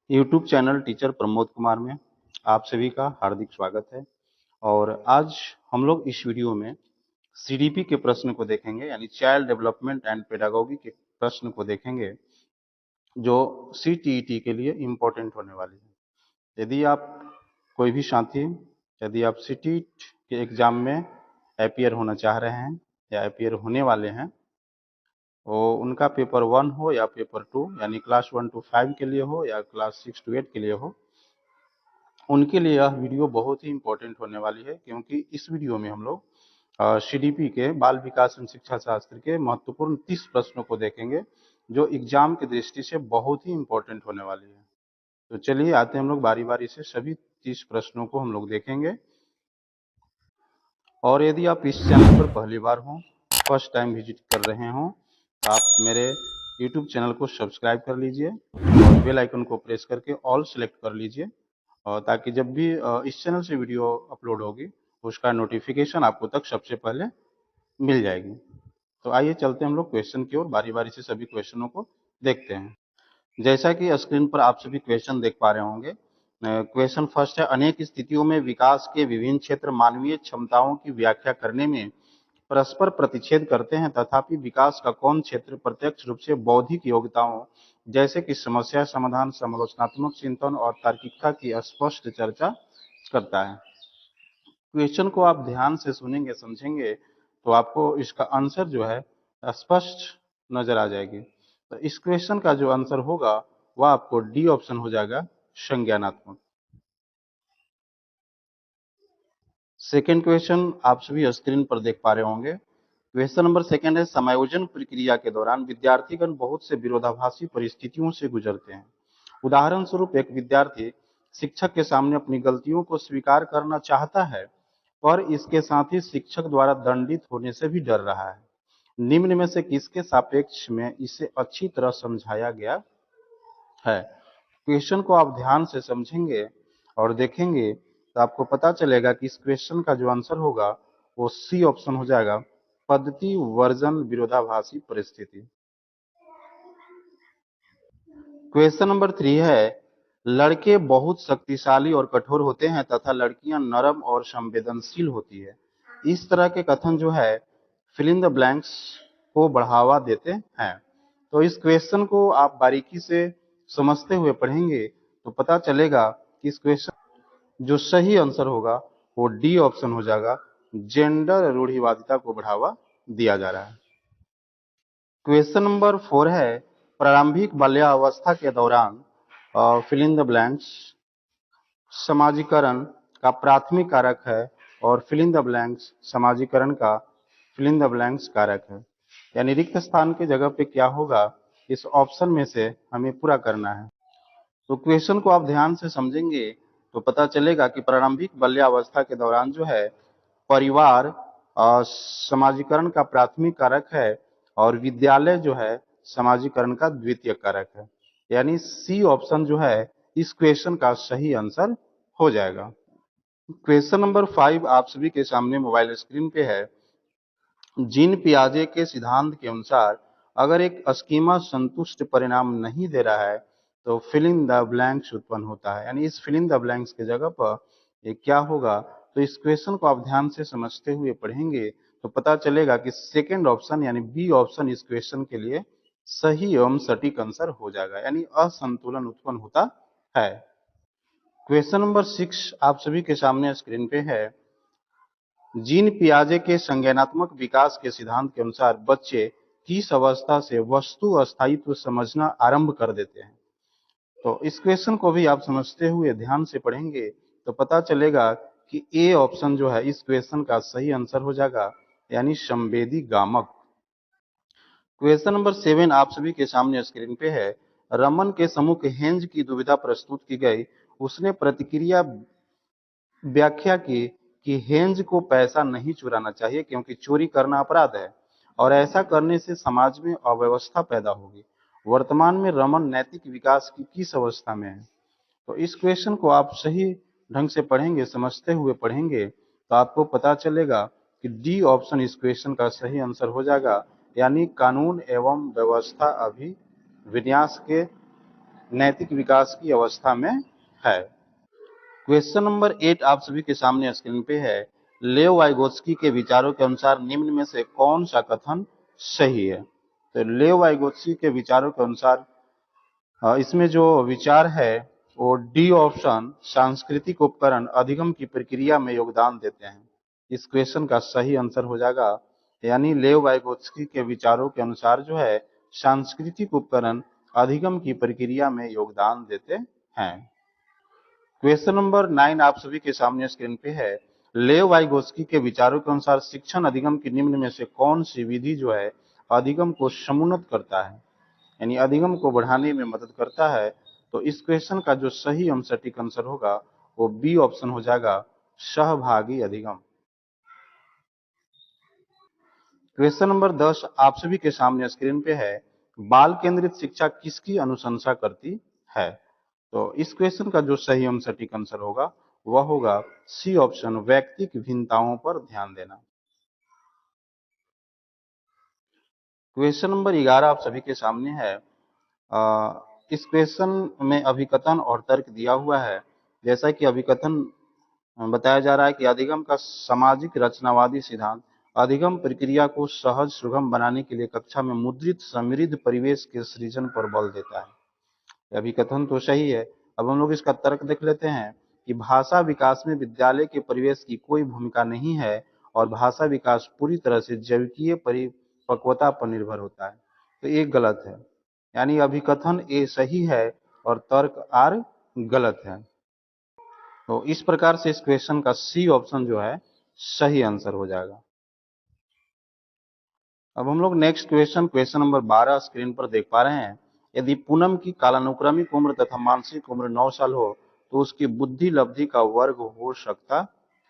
YouTube channel teacher Pramod Kumar में आप सभी का हार्दिक स्वागत है। और आज हम लोग इस वीडियो में सीडीपी के प्रश्न को देखेंगे, यानी चाइल्ड डेवलपमेंट एंड पेडागोगी के प्रश्न को देखेंगे जो सीटीईटी के लिए इम्पोर्टेंट होने वाली है। यदि आप कोई भी साथी यदि आप सीटीईटी के एग्जाम में अपीयर होना चाह रहे हैं या अपीयर होने वाले हैं, वो उनका पेपर 1 हो या पेपर 2, यानी क्लास 1 to 5 के लिए हो या क्लास 6 to 8 के लिए हो, उनके लिए यह वीडियो बहुत ही इम्पोर्टेंट होने वाली है। क्योंकि इस वीडियो में हम लोग सीडीपी के बाल विकास एवं शिक्षा शास्त्र के महत्वपूर्ण 30 प्रश्नों को देखेंगे जो एग्जाम की दृष्टि से बहुत ही इम्पोर्टेंट होने वाली है। तो चलिए आते हैं हम लोग बारी बारी से सभी 30 प्रश्नों को हम लोग देखेंगे। और यदि आप इस चैनल पर पहली बार हो, फर्स्ट टाइम विजिट कर रहे हो, तो आप मेरे यूट्यूब चैनल को सब्सक्राइब कर लीजिए और बेल आइकन को प्रेस करके ऑल सेलेक्ट कर लीजिए, और ताकि जब भी इस चैनल से वीडियो अपलोड होगी उसका नोटिफिकेशन आपको तक सबसे पहले मिल जाएगी। तो आइए चलते हैं हम लोग क्वेश्चन की ओर, बारी बारी से सभी क्वेश्चनों को देखते हैं। जैसा कि स्क्रीन पर आप सभी क्वेश्चन देख पा रहे होंगे, क्वेश्चन फर्स्ट है, अनेक स्थितियों में विकास के विभिन्न क्षेत्र मानवीय क्षमताओं की व्याख्या करने में परस्पर प्रतिच्छेद करते हैं, तथापि विकास का कौन क्षेत्र प्रत्यक्ष रूप से बौद्धिक योग्यताओं जैसे कि समस्या समाधान, समालोचनात्मक चिंतन और तार्किकता की स्पष्ट चर्चा करता है। क्वेश्चन को आप ध्यान से सुनेंगे, समझेंगे, तो आपको इसका आंसर जो है स्पष्ट नजर आ जाएगी। तो इस क्वेश्चन का जो आंसर होगा वह आपको डी ऑप्शन हो जाएगा, संज्ञानात्मक। सेकेंड क्वेश्चन आप सभी स्क्रीन पर देख पा रहे होंगे। क्वेश्चन नंबर सेकेंड है, समायोजन प्रक्रिया के दौरान विद्यार्थीगण बहुत से विरोधाभासी परिस्थितियों से गुजरते हैं। उदाहरण स्वरूप एक विद्यार्थी शिक्षक के सामने अपनी गलतियों को स्वीकार करना चाहता है, पर इसके साथ ही शिक्षक द्वारा दंडित होने से भी डर रहा है। निम्न में से किसके सापेक्ष में इसे अच्छी तरह समझाया गया है? क्वेश्चन को आप ध्यान से समझेंगे और देखेंगे तो आपको पता चलेगा कि इस क्वेश्चन का जो आंसर होगा वो सी ऑप्शन हो जाएगा, पद्धति वर्जन विरोधाभासी परिस्थिति। क्वेश्चन नंबर 3 है, लड़के बहुत शक्तिशाली और कठोर होते हैं तथा लड़कियां नरम और संवेदनशील होती है। इस तरह के कथन जो है फिल इन द ब्लैंक्स को बढ़ावा देते हैं। तो इस क्वेश्चन को आप बारीकी से समझते हुए पढ़ेंगे तो पता चलेगा कि इस क्वेश्चन जो सही आंसर होगा वो डी ऑप्शन हो जाएगा, जेंडर रूढ़िवादिता को बढ़ावा दिया जा रहा है। क्वेश्चन नंबर 4 है, प्रारंभिक बाल्यावस्था के दौरान फिल इन द ब्लैंक्स समाजीकरण का प्राथमिक कारक है और फिल इन द ब्लैंक्स समाजीकरण का फिल इन द ब्लैंक्स कारक है। यानी रिक्त स्थान के जगह पे क्या होगा, इस ऑप्शन में से हमें पूरा करना है। तो क्वेश्चन को आप ध्यान से समझेंगे तो पता चलेगा कि प्रारंभिक बाल्यावस्था के दौरान जो है परिवार समाजीकरण का प्राथमिक कारक है और विद्यालय जो है समाजीकरण का द्वितीय कारक है। यानी सी ऑप्शन जो है इस क्वेश्चन का सही आंसर हो जाएगा। क्वेश्चन नंबर 5 आप सभी के सामने मोबाइल स्क्रीन पे है। जीन पियाजे के सिद्धांत के अनुसार अगर एक स्कीमा संतुष्ट परिणाम नहीं दे रहा है तो फिल इन द ब्लैंक्स उत्पन्न होता है। यानी इस फिल इन द ब्लैंक्स के जगह पर ये क्या होगा, तो इस क्वेश्चन को आप ध्यान से समझते हुए पढ़ेंगे तो पता चलेगा कि सेकंड ऑप्शन यानी बी ऑप्शन इस क्वेश्चन के लिए सही एवं सटीक आंसर हो जाएगा, यानी असंतुलन उत्पन्न होता है। क्वेश्चन नंबर 6 आप सभी के सामने स्क्रीन पे है। जीन पियाजे के संज्ञानात्मक विकास के सिद्धांत के अनुसार बच्चे किस अवस्था से वस्तु अस्थायित्व समझना आरंभ कर देते हैं? तो इस क्वेश्चन को भी आप समझते हुए ध्यान से पढ़ेंगे तो पता चलेगा कि ए ऑप्शन जो है इस क्वेश्चन का सही आंसर हो जाएगा, यानी संवेदी गामक। क्वेश्चन नंबर 7 आप सभी के सामने स्क्रीन पे है। रमन के सम्मुख हेंज की दुविधा प्रस्तुत की गई। उसने प्रतिक्रिया व्याख्या की कि हेंज को पैसा नहीं चुराना चाहिए क्योंकि चोरी करना अपराध है और ऐसा करने से समाज में अव्यवस्था पैदा होगी। वर्तमान में रमन नैतिक विकास की किस अवस्था में है? तो इस क्वेश्चन को आप सही ढंग से पढ़ेंगे, समझते हुए पढ़ेंगे तो आपको पता चलेगा कि डी ऑप्शन इस क्वेश्चन का सही आंसर हो जाएगा, यानी कानून एवं व्यवस्था अभिविन्यास के नैतिक विकास की अवस्था में है। क्वेश्चन नंबर 8 आप सभी के सामने स्क्रीन पे है। लेव वाइगोत्स्की के विचारों के अनुसार निम्न में से कौन सा कथन सही है? तो लेव वाइगोत्स्की के विचारों के अनुसार इसमें जो विचार है वो डी ऑप्शन, सांस्कृतिक उपकरण अधिगम की प्रक्रिया में योगदान देते हैं। इस क्वेश्चन का सही आंसर हो जाएगा, यानी लेव वाइगोत्स्की के विचारों के अनुसार जो है सांस्कृतिक उपकरण अधिगम की प्रक्रिया में योगदान देते हैं। क्वेश्चन नंबर 9 आप सभी के सामने स्क्रीन पे है। लेव वाइगोत्स्की के विचारों के अनुसार शिक्षण अधिगम की निम्न में से कौन सी विधि जो है अधिगम को समुन्नत करता है, यानी अधिगम को बढ़ाने में मदद करता है? तो इस क्वेश्चन का जो सही सटीक आंसर होगा वो बी ऑप्शन हो जाएगा, सहभागी अधिगम। क्वेश्चन नंबर 10 आप सभी के सामने स्क्रीन पे है। बाल केंद्रित शिक्षा किसकी अनुशंसा करती है? तो इस क्वेश्चन का जो सही सटीक आंसर होगा वह होगा सी ऑप्शन, व्यक्तिक भिन्नताओं पर ध्यान देना। क्वेश्चन नंबर 11 आप सभी के सामने है। इस क्वेश्चन में अभिकथन और तर्क दिया हुआ है। जैसा कि अभिकथन बताया जा रहा है कि अधिगम का सामाजिक रचनावादी सिद्धांत अधिगम प्रक्रिया को सहज सुगम बनाने के लिए कक्षा में मुद्रित समृद्ध परिवेश के सृजन पर बल देता है। अभिकथन तो सही है। अब हम लोग इसका तर्क देख लेते हैं कि भाषा विकास में विद्यालय के परिवेश की कोई भूमिका नहीं है और भाषा विकास पूरी तरह से जैविकीय परिपक्वता पर निर्भर होता है। तो ये गलत है, यानी अभिकथन ए सही है और तर्क आर गलत है। तो इस प्रकार से इस क्वेश्चन का सी ऑप्शन जो है सही आंसर हो जाएगा। अब हम लोग नेक्स्ट क्वेश्चन नंबर 12 स्क्रीन पर देख पा रहे हैं। यदि पूनम की कालानुक्रमिक उम्र तथा मानसिक उम्र 9 साल हो तो उसकी बुद्धि लब्धि का वर्ग हो सकता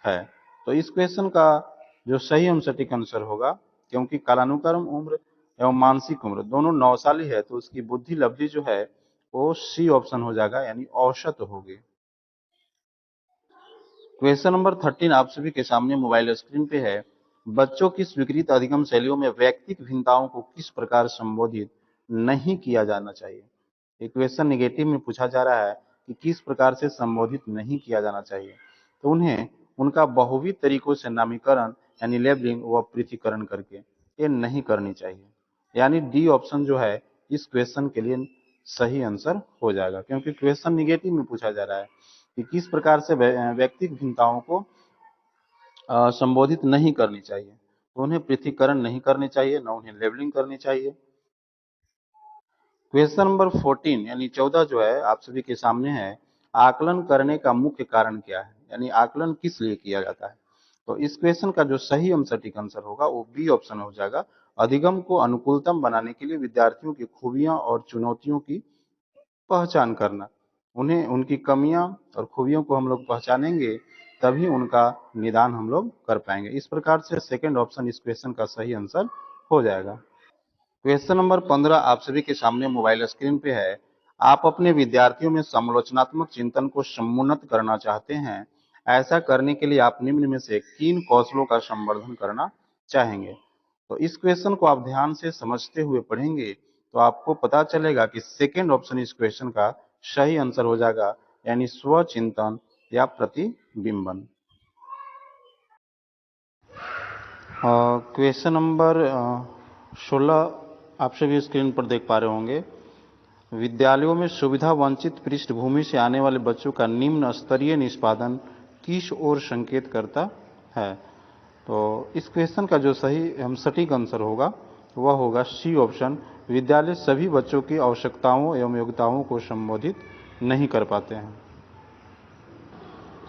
है। तो इस क्वेश्चन का जो सही सटीक आंसर होगा, क्योंकि कालानुक्रम उम्र एवं मानसिक उम्र दोनों 9 साल ही है, तो उसकी बुद्धि लब्धि जो है वो सी ऑप्शन हो जाएगा, यानी औसत होगी। क्वेश्चन नंबर 13 आप सभी के सामने मोबाइल स्क्रीन पे है। बच्चों की स्वीकृत अधिगम शैलियों में व्यक्तिक भिन्नताओं को किस प्रकार संबोधित नहीं किया जाना चाहिए? एक क्वेश्चन निगेटिव में पूछा जा रहा है कि किस प्रकार से संबोधित नहीं किया जाना चाहिए। तो उन्हें उनका बहुविध तरीकों से नामीकरण यानी लेबलिंग व पृथकीकरण करके ये नहीं करनी चाहिए, यानी डी ऑप्शन जो है इस क्वेश्चन के लिए सही आंसर हो जाएगा, क्योंकि क्वेश्चन निगेटिव में पूछा जा रहा है कि किस प्रकार से व्यक्तिक भिन्नताओं को संबोधित नहीं करनी चाहिए। तो उन्हें पृथकीकरण नहीं करनी चाहिए, न उन्हें लेबलिंग करनी चाहिए। क्वेश्चन नंबर 14 यानी 14 जो है आप सभी के सामने है। आकलन करने का मुख्य कारण क्या है, यानी आकलन किस लिए किया जाता है? तो इस क्वेश्चन का जो सही सटीक आंसर होगा वो बी ऑप्शन हो जाएगा, अधिगम को अनुकूलतम बनाने के लिए विद्यार्थियों की खूबियां और चुनौतियों की पहचान करना। उन्हें उनकी कमियां और खूबियों को हम लोग पहचानेंगे तभी उनका निदान हम लोग कर पाएंगे। इस प्रकार से सेकंड ऑप्शन इस क्वेश्चन का सही आंसर हो जाएगा। क्वेश्चन नंबर 15 आप सभी के सामने मोबाइल स्क्रीन पे है। आप अपने विद्यार्थियों में समालोचनात्मक चिंतन को समुन्नत करना चाहते हैं। ऐसा करने के लिए आप निम्न में से किन कौशलों का संवर्धन करना चाहेंगे? तो इस क्वेश्चन को आप ध्यान से समझते हुए पढ़ेंगे तो आपको पता चलेगा कि सेकेंड ऑप्शन इस क्वेश्चन का सही आंसर हो जाएगा, यानी स्वचिंतन या प्रतिबिंबन। क्वेश्चन नंबर 16 आप सभी स्क्रीन पर देख पा रहे होंगे। विद्यालयों में सुविधा वंचित पृष्ठभूमि से आने वाले बच्चों का निम्न स्तरीय निष्पादन किस ओर संकेत करता है? तो इस क्वेश्चन का जो सही सटीक आंसर होगा वह होगा सी ऑप्शन, विद्यालय सभी बच्चों की आवश्यकताओं एवं योग्यताओं को संबोधित नहीं कर पाते हैं।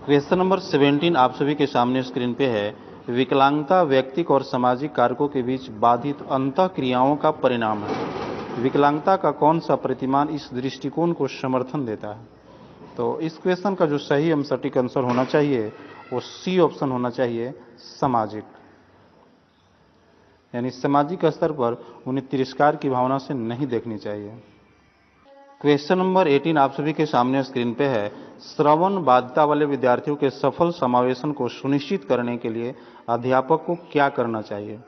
क्वेश्चन नंबर 17 आप सभी के सामने स्क्रीन पे है। विकलांगता व्यक्तिक और सामाजिक कारकों के बीच बाधित अंतःक्रियाओं का परिणाम है। विकलांगता का कौन सा प्रतिमान इस दृष्टिकोण को समर्थन देता है? तो इस क्वेश्चन का जो सही सटीक आंसर होना चाहिए वो सी ऑप्शन होना चाहिए, सामाजिक, यानी सामाजिक स्तर पर उन्हें तिरस्कार की भावना से नहीं देखनी चाहिए। क्वेश्चन नंबर 18 आप सभी के सामने स्क्रीन पे है। श्रवण बाधिता वाले विद्यार्थियों के सफल समावेशन को सुनिश्चित करने के लिए अध्यापक को क्या करना चाहिए?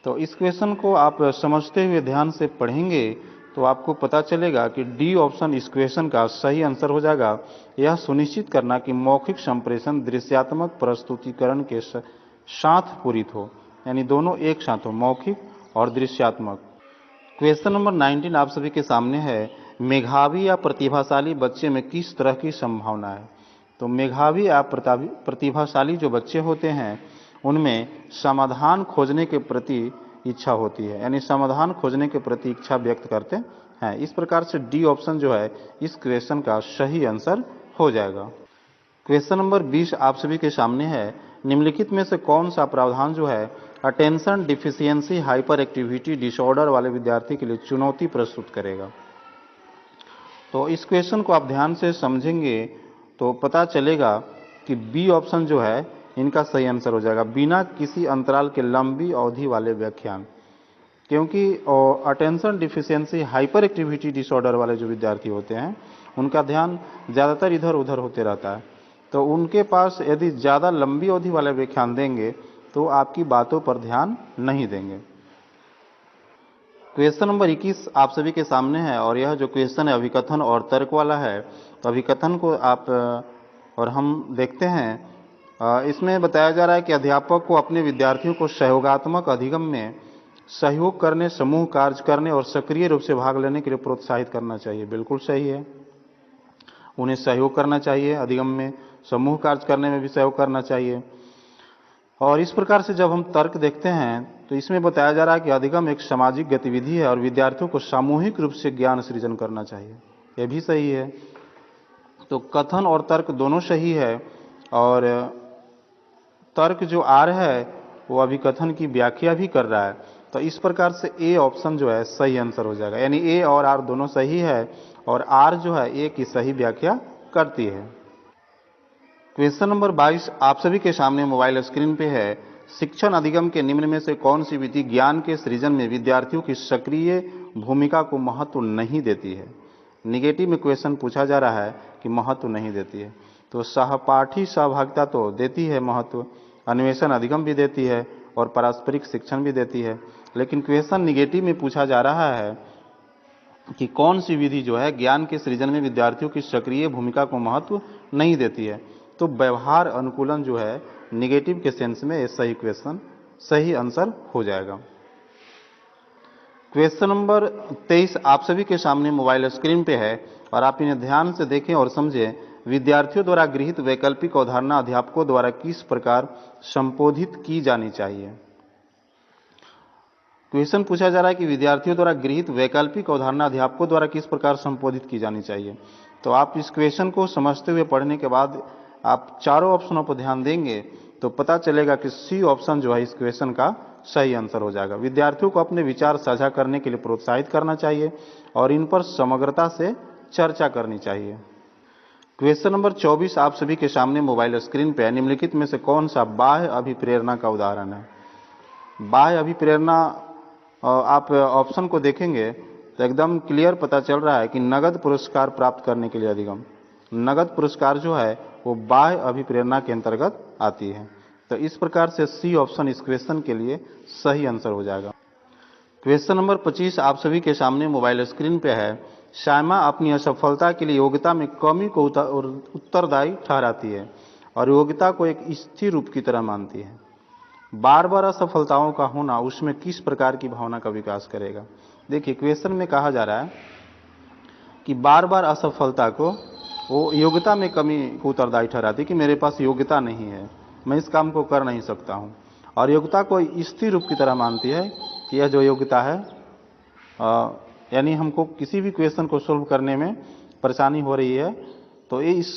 तो इस क्वेश्चन को आप समझते हुए ध्यान से पढ़ेंगे तो आपको पता चलेगा कि डी ऑप्शन इस क्वेश्चन का सही आंसर हो जाएगा। यह सुनिश्चित करना कि मौखिक संप्रेषण दृश्यात्मक प्रस्तुतिकरण के साथ पूरित हो, यानी दोनों एक साथ हो, मौखिक और दृश्यात्मक। क्वेश्चन नंबर 19 आप सभी के सामने है, मेधावी या प्रतिभाशाली बच्चे में किस तरह की संभावना है। तो मेधावी या प्रतिभाशाली जो बच्चे होते हैं उनमें समाधान खोजने के प्रति इच्छा होती है, यानी समाधान खोजने के प्रति इच्छा व्यक्त करते हैं। इस प्रकार से डी ऑप्शन जो है इस क्वेश्चन का सही आंसर हो जाएगा। क्वेश्चन नंबर 20 आप सभी के सामने है, निम्नलिखित में से कौन सा प्रावधान जो है attention deficiency hyper activity disorder वाले विद्यार्थी के लिए चुनौती प्रस्तुत करेगा। तो इस क्वेश्चन को आप ध्यान से समझेंगे तो पता चलेगा कि बी ऑप्शन जो है इनका सही आंसर हो जाएगा, बिना किसी अंतराल के लंबी अवधि वाले व्याख्यान। क्योंकि attention deficiency hyper activity disorder वाले जो विद्यार्थी होते हैं उनका ध्यान ज़्यादातर इधर उधर होते रहता है, तो उनके पास यदि ज़्यादा लंबी अवधि वाले व्याख्यान देंगे तो आपकी बातों पर ध्यान नहीं देंगे। क्वेश्चन नंबर 21 आप सभी के सामने है और यह जो क्वेश्चन है अभिकथन और तर्क वाला है। तो अभिकथन को आप और हम देखते हैं, इसमें बताया जा रहा है कि अध्यापक को अपने विद्यार्थियों को सहयोगात्मक अधिगम में सहयोग करने, समूह कार्य करने और सक्रिय रूप से भाग लेने के लिए प्रोत्साहित करना चाहिए। बिल्कुल सही है, उन्हें सहयोग करना चाहिए, अधिगम में समूह कार्य करने में भी सहयोग करना चाहिए। और इस प्रकार से जब हम तर्क देखते हैं तो इसमें बताया जा रहा है कि अधिगम एक सामाजिक गतिविधि है और विद्यार्थियों को सामूहिक रूप से ज्ञान सृजन करना चाहिए। यह भी सही है। तो कथन और तर्क दोनों सही है और तर्क जो आर है वो अभिकथन की व्याख्या भी कर रहा है। तो इस प्रकार से ए ऑप्शन जो है सही आंसर हो जाएगा, यानी ए और आर दोनों सही है और आर जो है ए की सही व्याख्या करती है। क्वेश्चन नंबर 22 आप सभी के सामने मोबाइल स्क्रीन पे है, शिक्षण अधिगम के निम्न में से कौन सी विधि ज्ञान के सृजन में विद्यार्थियों की सक्रिय भूमिका को महत्व नहीं देती है। निगेटिव में क्वेश्चन पूछा जा रहा है कि महत्व नहीं देती है। तो सहपाठी सहभागिता तो देती है महत्व, अन्वेषण अधिगम भी देती है और पारस्परिक शिक्षण भी देती है, लेकिन क्वेश्चन निगेटिव में पूछा जा रहा है कि कौन सी विधि जो है ज्ञान के सृजन में विद्यार्थियों की सक्रिय भूमिका को महत्व नहीं देती है। तो व्यवहार अनुकूलन जो है निगेटिव के सेंस में ये सही क्वेश्चन सही आंसर हो जाएगा। क्वेश्चन नंबर 23 आप सभी के सामने मोबाइल स्क्रीन पे है और आप इन्हें ध्यान से देखें और समझें। विद्यार्थियों द्वारा गृहीत वैकल्पिक अवधारणा अध्यापकों द्वारा किस प्रकार संबोधित की जानी चाहिए। क्वेश्चन पूछा जा रहा है कि विद्यार्थियों द्वारा गृहीत वैकल्पिक अवधारणा अध्यापकों द्वारा किस प्रकार संबोधित की जानी चाहिए। तो आप इस क्वेश्चन को समझते हुए पढ़ने के बाद आप चारों ऑप्शनों पर ध्यान देंगे तो पता चलेगा कि सी ऑप्शन जो है इस क्वेश्चन का सही आंसर हो जाएगा। विद्यार्थियों को अपने विचार साझा करने के लिए प्रोत्साहित करना चाहिए और इन पर समग्रता से चर्चा करनी चाहिए। क्वेश्चन नंबर 24 आप सभी के सामने मोबाइल स्क्रीन पे है, निम्नलिखित में से कौन सा बाह्य अभिप्रेरणा का उदाहरण है। बाह्य अभिप्रेरणा आप ऑप्शन को देखेंगे तो एकदम क्लियर पता चल रहा है कि नगद पुरस्कार प्राप्त करने के लिए अधिगम, नगद पुरस्कार जो है वो बाह्य अभिप्रेरणा के अंतर्गत आती है। तो इस प्रकार से सी ऑप्शन इस क्वेश्चन के लिए सही आंसर हो जाएगा। क्वेश्चन नंबर 25 आप सभी के सामने मोबाइल स्क्रीन पे है। श्यामा अपनी असफलता के लिए योग्यता में कमी को उत्तरदायी ठहराती है और योग्यता को एक स्थिर रूप की तरह मानती है। बार बार असफलताओं का होना उसमें किस प्रकार की भावना का विकास करेगा। देखिए क्वेश्चन में कहा जा रहा है कि बार बार असफलता को वो योग्यता में कमी को उत्तरदायी ठहराती है कि मेरे पास योग्यता नहीं है, मैं इस काम को कर नहीं सकता हूँ, और योग्यता को स्थिर रूप की तरह मानती है कि यह जो योग्यता है यानी हमको किसी भी क्वेश्चन को सोल्व करने में परेशानी हो रही है तो ये इस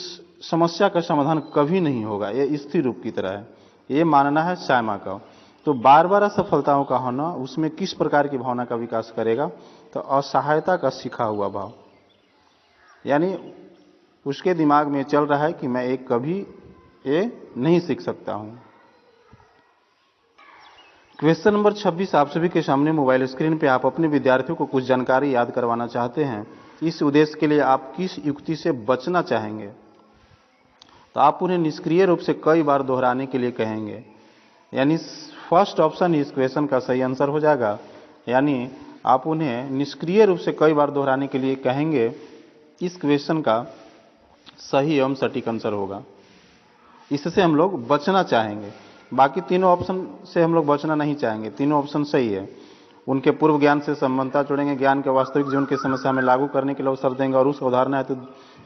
समस्या का समाधान कभी नहीं होगा, ये स्थिर रूप की तरह है, ये मानना है श्यामा का। तो बार बार असफलताओं का होना उसमें किस प्रकार की भावना का विकास करेगा। तो असहायता का सीखा हुआ भाव, यानी उसके दिमाग में चल रहा है कि मैं एक कभी ये नहीं सीख सकता हूं। क्वेश्चन नंबर 26 आप सभी के सामने मोबाइल स्क्रीन पे आप अपने विद्यार्थियों को कुछ जानकारी याद करवाना चाहते हैं। इस उद्देश्य के लिए आप किस युक्ति से बचना चाहेंगे। तो आप उन्हें निष्क्रिय रूप से कई बार दोहराने के लिए कहेंगे, यानी फर्स्ट ऑप्शन इस क्वेश्चन का सही आंसर हो जाएगा, यानी आप उन्हें निष्क्रिय रूप से कई बार दोहराने के लिए कहेंगे, इस क्वेश्चन का सही एवं सटीक आंसर होगा। इससे हम लोग बचना चाहेंगे। बाकी तीनों ऑप्शन से हम लोग बचना नहीं चाहेंगे, तीनों ऑप्शन सही है। उनके पूर्व ज्ञान से संबंधता जोड़ेंगे, ज्ञान के वास्तविक जीवन की समस्या में लागू करने के लिए अवसर देंगे और उस उदाहरण है तो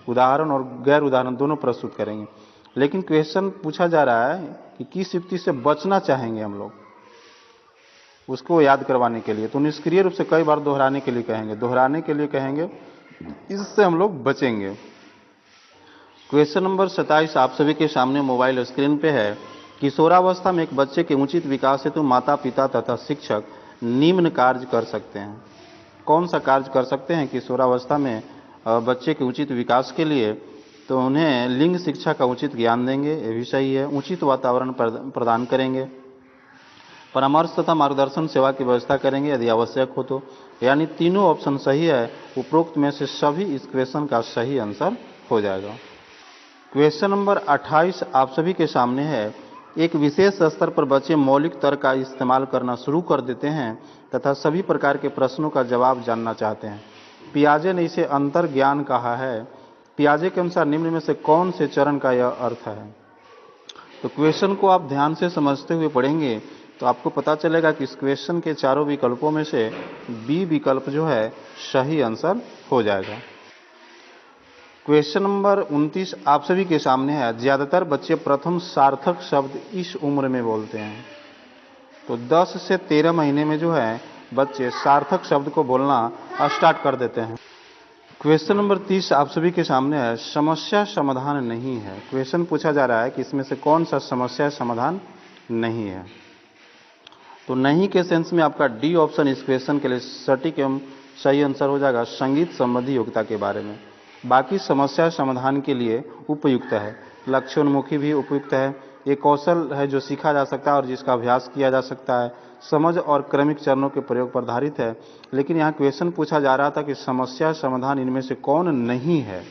उदाहरण और गैर उदाहरण दोनों प्रस्तुत करेंगे। लेकिन क्वेश्चन पूछा जा रहा है कि किस युक्ति से बचना चाहेंगे हम लोग, उसको याद करवाने के लिए। तो निष्क्रिय रूप से कई बार दोहराने के लिए कहेंगे, दोहराने के लिए कहेंगे, इससे हम लोग बचेंगे। क्वेश्चन नंबर 27 आप सभी के सामने मोबाइल स्क्रीन पे है। किशोरावस्था में एक बच्चे के उचित विकास हेतु माता पिता तथा शिक्षक निम्न कार्य कर सकते हैं। कौन सा कार्य कर सकते हैं किशोरावस्था में बच्चे के उचित विकास के लिए? तो उन्हें लिंग शिक्षा का उचित ज्ञान देंगे, ये भी सही है। उचित वातावरण प्रदान करेंगे, परामर्श तथा मार्गदर्शन सेवा की व्यवस्था करेंगे यदि आवश्यक हो तो। यानी तीनों ऑप्शन सही है। उपरोक्त में से सभी इस क्वेश्चन का सही आंसर हो जाएगा। क्वेश्चन नंबर 28 आप सभी के सामने है। एक विशेष स्तर पर बच्चे मौलिक तर्क का इस्तेमाल करना शुरू कर देते हैं तथा सभी प्रकार के प्रश्नों का जवाब जानना चाहते हैं। पियाजे ने इसे अंतर ज्ञान कहा है। पियाजे के अनुसार निम्न में से कौन से चरण का यह अर्थ है? तो क्वेश्चन को आप ध्यान से समझते हुए पढ़ेंगे तो आपको पता चलेगा कि इस क्वेश्चन के चारों विकल्पों में से बी विकल्प जो है सही आंसर हो जाएगा। क्वेश्चन नंबर 29 आप सभी के सामने है। ज्यादातर बच्चे प्रथम सार्थक शब्द इस उम्र में बोलते हैं। तो 10 से 13 महीने में जो है बच्चे सार्थक शब्द को बोलना स्टार्ट कर देते हैं। क्वेश्चन नंबर 30 आप सभी के सामने है। समस्या समाधान नहीं है। क्वेश्चन पूछा जा रहा है कि इसमें से कौन सा समस्या समाधान नहीं है? तो नहीं के सेंस में आपका डी ऑप्शन इस क्वेश्चन के लिए सटीक एवं सही आंसर हो जाएगा, संगीत संबंधी योग्यता के बारे में। बाकी समस्या समाधान के लिए उपयुक्त है। लक्ष्योन्मुखी भी उपयुक्त है। एक कौशल है जो सीखा जा सकता है और जिसका अभ्यास किया जा सकता है। समझ और क्रमिक चरणों के प्रयोग पर आधारित है। लेकिन यहाँ क्वेश्चन पूछा जा रहा था कि समस्या समाधान इनमें से कौन नहीं है।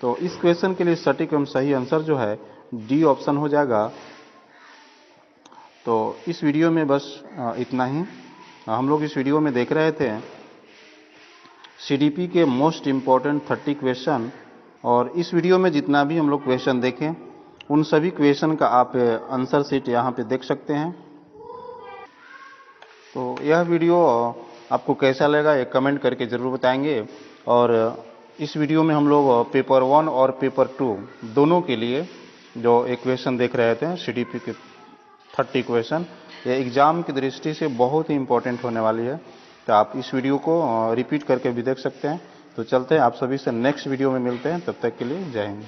तो इस क्वेश्चन के लिए सटीक एवं सही आंसर जो है डी ऑप्शन हो जाएगा। तो इस वीडियो में बस इतना ही। हम लोग इस वीडियो में देख रहे थे सीडीपी के मोस्ट इम्पॉर्टेंट 30 क्वेश्चन, और इस वीडियो में जितना भी हम लोग क्वेश्चन देखें उन सभी क्वेश्चन का आप आंसर शीट यहाँ पे देख सकते हैं। तो यह वीडियो आपको कैसा लगा ये कमेंट करके ज़रूर बताएंगे। और इस वीडियो में हम लोग पेपर 1 और पेपर 2 दोनों के लिए जो एक क्वेश्चन देख रहे थे सीडीपी के 30 क्वेश्चन, ये एग्ज़ाम की दृष्टि से बहुत ही इम्पोर्टेंट होने वाली है। तो आप इस वीडियो को रिपीट करके भी देख सकते हैं। तो चलते हैं, आप सभी से नेक्स्ट वीडियो में मिलते हैं। तब तक के लिए जय हिंद।